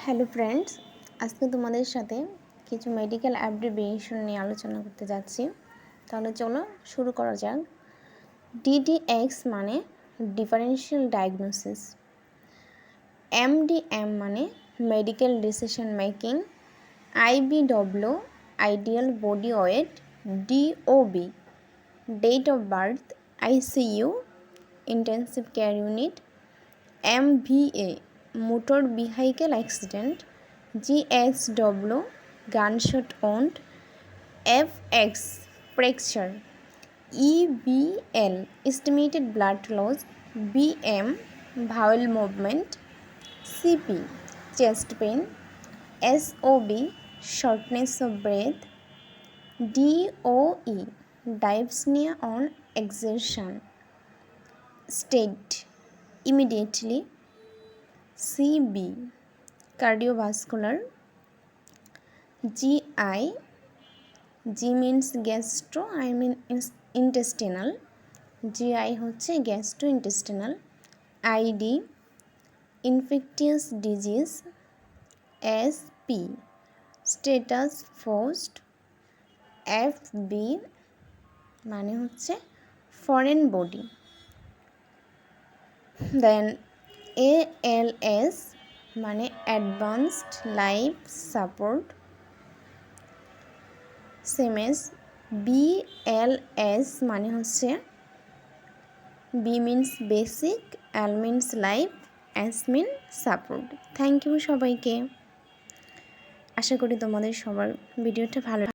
Hello friends, আজকে তোমাদের সাথে কিছু মেডিকেল অ্যাব্রিভিয়েশন নিয়ে আলোচনা করতে যাচ্ছি। তাহলে চলো শুরু করা যাক। ডিডিএক্স মানে ডিফারেন্সিয়াল ডায়াগনোসিস, এমডিএম মানে medical decision making, IBW ideal body weight, DOB date of birth, ICU intensive care unit, MVA motor vehicle accident, GSW gunshot wound, FX fracture, EBL estimated blood loss, BM bowel movement, CP chest pain, SOB shortness of breath, DOE dyspnea on exertion, state immediately, CB cardiovascular, GI G means gastro, I mean intestinal, GI হচ্ছে gastrointestinal, ID infectious disease, SP status post, FB মানে হচ্ছে foreign body, then ALS মানে advanced life support, সেমেস BLS মানে হচ্ছে B means basic, L means life, S mean support. Thank you সবাইকে। আশা করি তোমাদের সবার ভিডিওটা ভালো